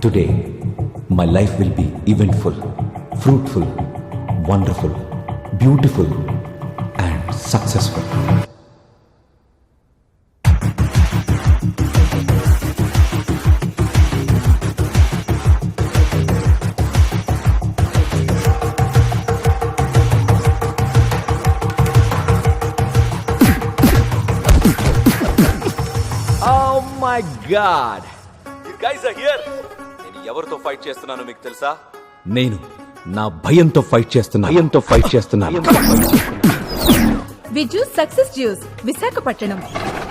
Today, my life will be eventful, fruitful, wonderful, beautiful, and successful. Oh my God! You guys are here. నేను ఎవరితో fight చేస్తున్నానో మీకు తెలుసా? నేను నా భయంతో ఫైట్ చేస్తున్నాను. Viju success juice Visakhapatnam.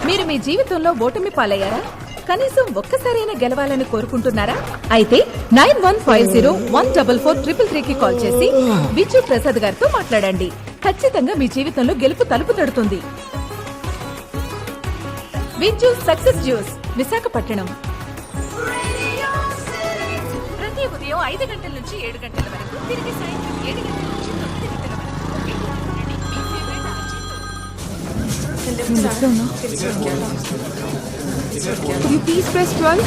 మీరు మీ జీవితంలో ఓటమి పాలయ్యారా? కనీసం ఒక్కసారైనా గెలవాలని కోరుకుంటున్నారా? అయితే 9150144333 కి కాల్ చేసి విజు ప్రసాద్ గారితో మాట్లాడండి. ఖచ్చితంగా మీ జీవితంలో గెలుపు తలుపు తడుతుంది. Viju success juice Visakhapatnam. ప్రతి ఉదయం 5 గంటల నుంచి 7 గంటల వరకు, తిరిగి సాయంత్రం 7 గంటల నుంచి 9 గంటల వరకు. Could you please press 12?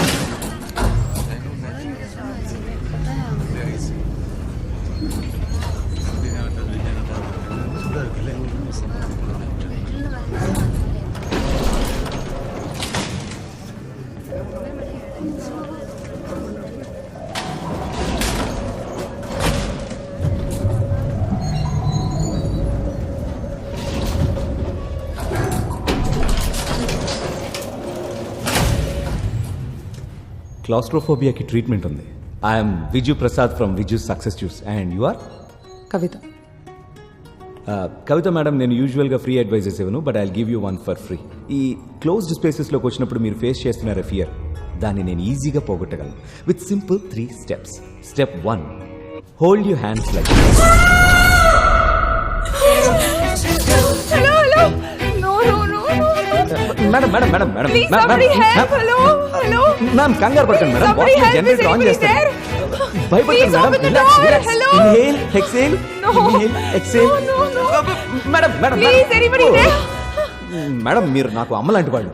క్లాస్ట్రోఫోబియాకి ట్రీట్మెంట్ ఉంది. I'm Viju Prasad from Viju success juice. And you are? Kavitha. Kavitha madam, నేను యూజువల్గా ఫ్రీ అడ్వైజెస్ ఇవ్వను, but I give you one for free. ఈ క్లోజ్డ్ స్పేసెస్లోకి వచ్చినప్పుడు మీరు ఫేస్ చేస్తున్న ఫియర్, దాన్ని నేను ఈజీగా పోగొట్టగలను with simple 3 steps. Step 1, hold your hands like. Ma'am కంగారు పడకండి మేడం. జనరేటర్ ఆన్ చేస్తాను. భయపడకండి madam. Inhale, exhale, inhale, exhale. Madam మీరు నాకు అమ్మ లాంటి వాళ్ళు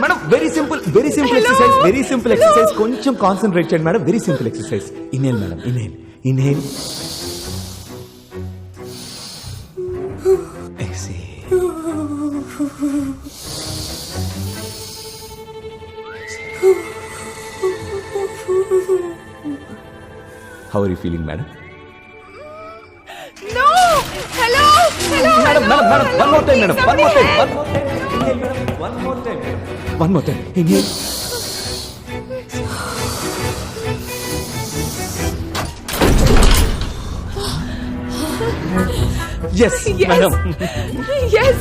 మేడం. Very simple exercise. కొంచెం కాన్సన్ట్రేట్ చేయండి madam. Very simple exercise. Inhale madam, inhale, exhale. How are you feeling, madam? No! Hello! Madam, one more time, madam. One more time. Inhale, madam. One more time. Inhale. Yes, madam. Yes.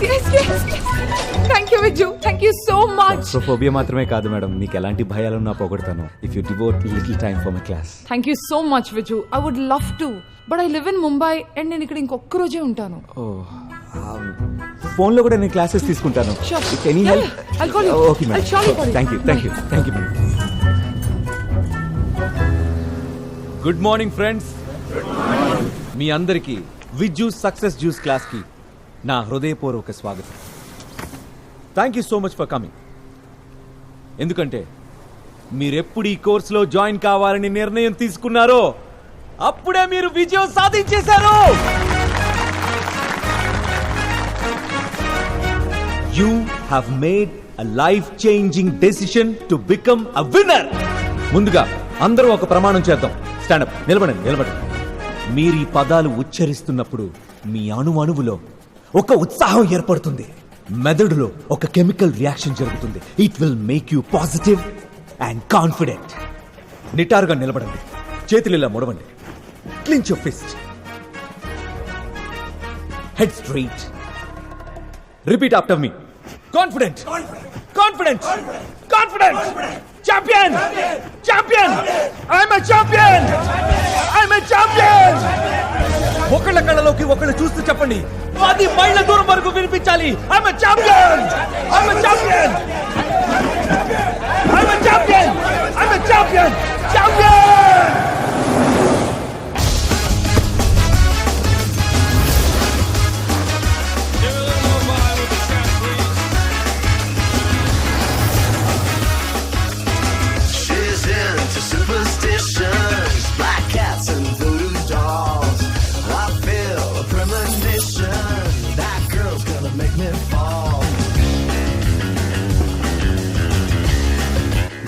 Thank you, Viju. Thank you so much. Claustrophobia మాత్రమే కాదు madam, మీకు ఎలాంటి భయాలున్నా పోగొడతాను. If you devote little time for my class. Thank you so much, Viju. I would love to, but I live in Mumbai and నేను ఇక్కడ ఇంకొక రోజే ఉంటాను. Phone లో కూడా నేను క్లాసెస్ తీసుకుంటాను. Sure. If any help, I'll call you. Okay, madam. I'll surely call you. Thank you, madam. Good morning friends. మీ అందరికీ విజు సక్సెస్ జ్యూస్ క్లాస్ కి నా హృదయపూర్వక స్వాగతం. Thank you so much for coming. ఎందుకంటే మీరెప్పుడు ఈ కోర్సులో జాయిన్ కావాలని నిర్ణయం తీసుకున్నారో అప్పుడే మీరు విజయం సాధించేశారు. You have made a life-changing decision to become a winner. ముందుగా అందరూ ఒక ప్రమాణం చేద్దాం. స్టాండప్, నిలబడండి. మీరు ఈ పదాలు ఉచ్చరిస్తున్నప్పుడు మీ అణువులో ఒక ఉత్సాహం ఏర్పడుతుంది. మెదడులో ఒక కెమికల్ రియాక్షన్ జరుగుతుంది. It will make you positive and confident. నిటారుగా నిలబడండి. చేతులు ఇలా ముడవండి. Clinch your fist. Head straight. Repeat after me. Confident. Champion. I'm a champion. ఒకళ్ళ కళ్ళలోకి ఒకళ్ళు చూస్తూ చెప్పండి. 10 మైళ్ళ దూరం వరకు వినిపించాలి. I'm a champion.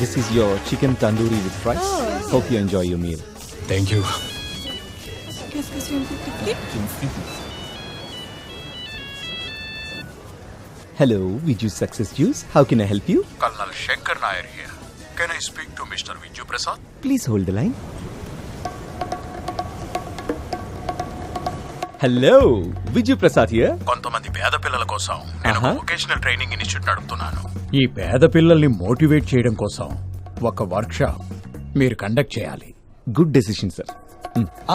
This is your chicken tandoori with fries. Hope you enjoy your meal. Thank you. Hello, Viju Success Juice. How can I help you? Colonel Shankar Nair here. Can I speak to Mr. Viju Prasad? Please hold the line. Hello, Viju Prasad here. కొంతమంది పేద పిల్లల కోసం నేను Uh-huh. Vocational training institute నడుపుతున్నాను. ఈ పేద పిల్లల్ని motivate చేయడం కోసం ఒక వర్క్షాప్ మీరు కండక్ట్ చేయాలి. Good decision, sir.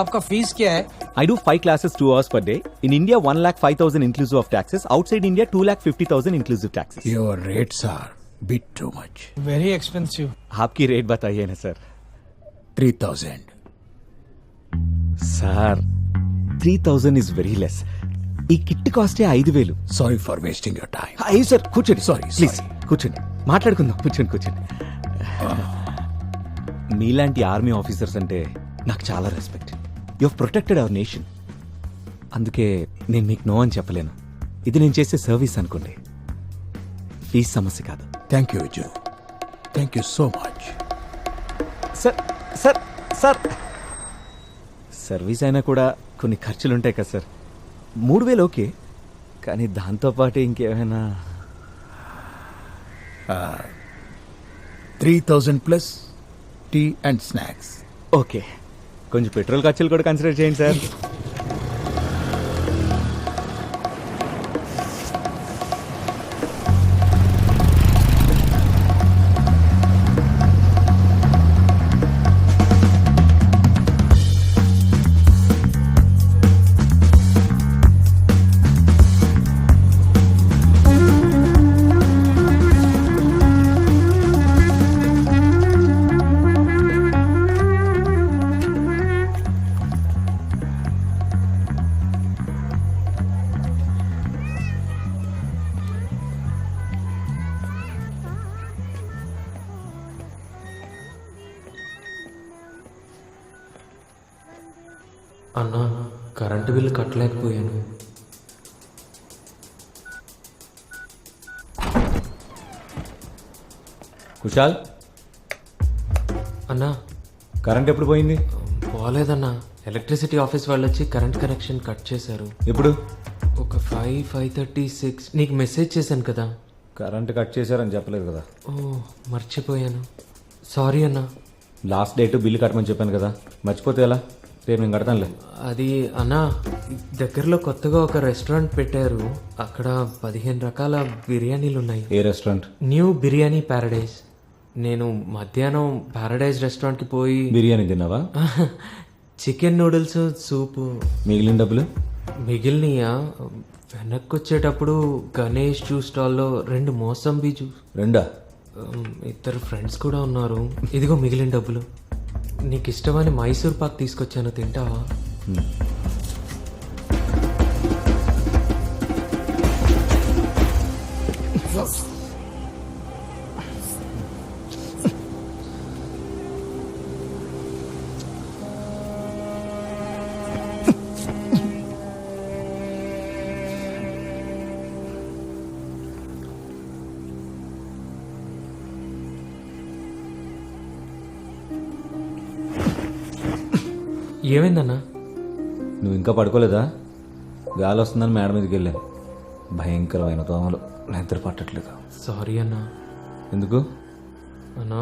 आपका फीस क्या है? I do 5 classes 2 hours per day. In India, 1,05,000 inclusive of taxes. Outside India, 2,50,000 inclusive taxes. Your rates are bit too much. Very expensive. आपकी रेट बताइए ना sir. 3,000. Sir 3,000 is very less. ఈ kit కాస్టే 5,000. Sorry for wasting your time. అయ్యి sir కూర్చోండి. Sorry, please sorry. కూర్చోండి, మాట్లాడుకుందాం. కూర్చోండి. మీలాంటి ఆర్మీ ఆఫీసర్స్ అంటే నాకు చాలా respect. You have protected our nation. అందుకే నేను మీకు నో అని చెప్పలేను. ఇది నేను చేసే సర్వీస్ అనుకోండి, ఫీజు సమస్య కాదు. Thank you Viju. Thank you so much. Sir service అయినా కూడా కొన్ని ఖర్చులు ఉంటాయి కదా సార్. 3,000 ఓకే, కానీ దాంతోపాటు ఇంకేమైనా 3,000 plus tea and snacks. Okay. కొంచెం పెట్రోల్ ఖర్చులు కూడా కన్సిడర్ చేయండి సార్. అన్నా, కరెంటు బిల్లు కట్టలేకపోయాను. కుశాల్, అన్నా, కరెంట్ ఎప్పుడు పోయింది? పోలేదన్నా. ఎలక్ట్రిసిటీ ఆఫీస్ వాళ్ళు వచ్చి కరెంట్ కనెక్షన్ కట్ చేశారు. ఎప్పుడు? ఒక 5:36 నీకు మెసేజ్ చేశాను కదా. కరెంట్ కట్ చేశారని చెప్పలేదు కదా. ఓ, మర్చిపోయాను. సారీ అన్నా. లాస్ట్ డేట్ బిల్లు కట్టమని చెప్పాను కదా, మర్చిపోతే ఎలా? రేపు నేను కడతానులే. అది అన్నా, దగ్గరలో కొత్తగా ఒక రెస్టారెంట్ పెట్టారు. అక్కడ 15 రకాల బిర్యానీలు ఉన్నాయి. ఏ రెస్టారెంట్? New Biryani Paradise. నేను మధ్యాహ్నం ప్యారడైజ్ రెస్టారెంట్కి పోయి బిర్యానీ తిన్నావా? Chicken noodles, soup. మిగిలిన డబ్బులు? మిగిలినయా? వెనక్కి వచ్చేటప్పుడు గణేష్ జ్యూస్ స్టాల్లో 2 మోసంబీ జ్యూస్. 2? 2 ఫ్రెండ్స్ కూడా ఉన్నారు. ఇదిగో మిగిలిన డబ్బులు. నీకు ఇష్టమని మైసూర్ పాక్ తీసుకొచ్చాను, తింటావా? ఏమైందన్నా? నువ్వు ఇంకా పడుకోలేదా? గాలి వస్తుందని మేడ మీదకి వెళ్ళాను. భయంకరమైన దోమలు, నిద్ర పట్టట్లేదు. సారీ అన్నా. ఎందుకు? అన్నా,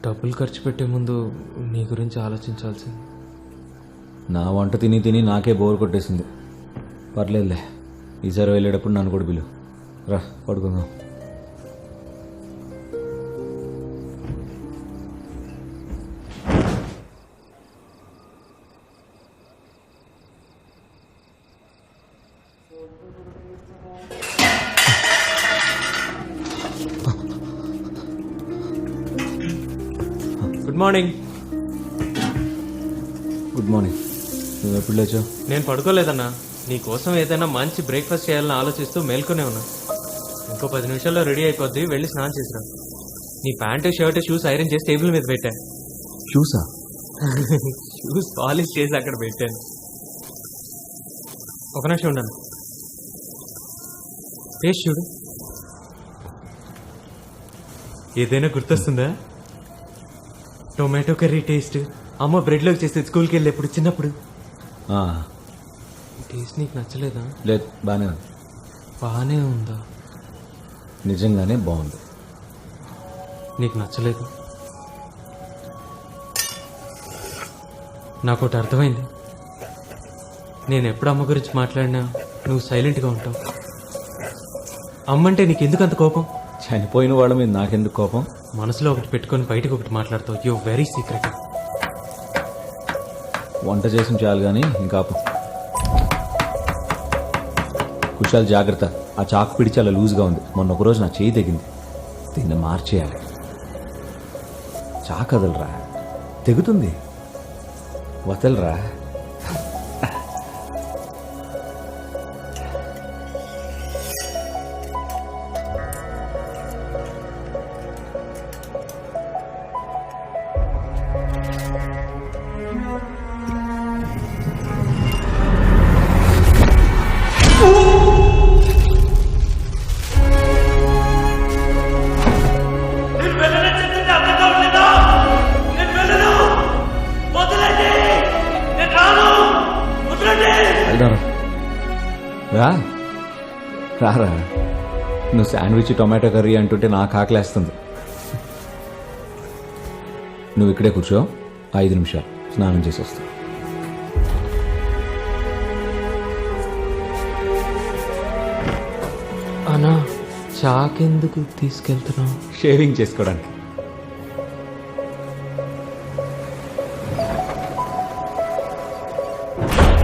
డబ్బులు ఖర్చు పెట్టే ముందు నీ గురించి ఆలోచించాల్సింది. నా వంట తిని తిని నాకే బోర్ కొట్టేసింది. పర్లేదులే, ఈసారి వెళ్ళేటప్పుడు నన్ను కూడా పిలు. రా పడుకుందాం. Good morning. Good morning. నువ్వు ఎప్పుడు లేచావు? నేను పడుకోలేదన్నా. నీ కోసం ఏదైనా మంచి బ్రేక్ఫాస్ట్ చేయాలని ఆలోచిస్తూ మేల్కొనే ఉన్నా. ఇంకో 10 నిమిషాల్లో రెడీ అయిపోద్ది, వెళ్ళి స్నానం చేసిరా. నీ ప్యాంటు, షర్ట్, షూస్ ఐరన్ చేసి టేబుల్ మీద పెట్టా. చూసా? షూస్ పాలిష్ చేసి అక్కడ పెట్టాను. ఒక నిమిషం ఉండండి. టేస్ట్ చూడు. ఏదైనా గుర్తొస్తుందా? టొమాటో కర్రీ టేస్ట్ అమ్మ బ్రెడ్లోకి చేస్తే స్కూల్కి వెళ్ళేప్పుడు చిన్నప్పుడు ఆ, టేస్ట్ నీకు నచ్చలేదా? లేదు బాగానే ఉంది, బాగానే ఉందా? నిజంగానే బాగుంది. నీకు నచ్చలేదు. నాకు ఒకటి అర్థమైంది. నేను ఎప్పుడు అమ్మ గురించి మాట్లాడినా నువ్వు సైలెంట్గా ఉంటావు. అమ్మంటే నీకు ఎందుకు అంత కోపం? చనిపోయిన వాళ్ళ మీద నాకెందుకు కోపం? మనసులో ఒకటి పెట్టుకొని బయటకు ఒకటి మాట్లాడతావు. You very secret. వంట చేసిన చాలు కానీ ఇంకా ఆపు. కుషాల్ జాగ్రత్త, ఆ చాకు పిడి చాలా లూజ్గా ఉంది. మొన్న ఒకరోజు నా చేయి తెగింది, దీన్ని మార్చేయాలి. చాకు వదలరా, తెగుతుంది, వదలరా. వెళ్దాం రా, రారా. నువ్వు శాండ్విచ్ టొమాటో కర్రీ అంటుంటే నాకు ఆకలేస్తుంది. నువ్వు ఇక్కడే కూర్చో, 5 నిమిషాలు స్నానం చేసి వస్తా. అన్నా చాకెందుకు తీసుకెళ్తున్నావు? షేవింగ్ చేసుకోవడానికి.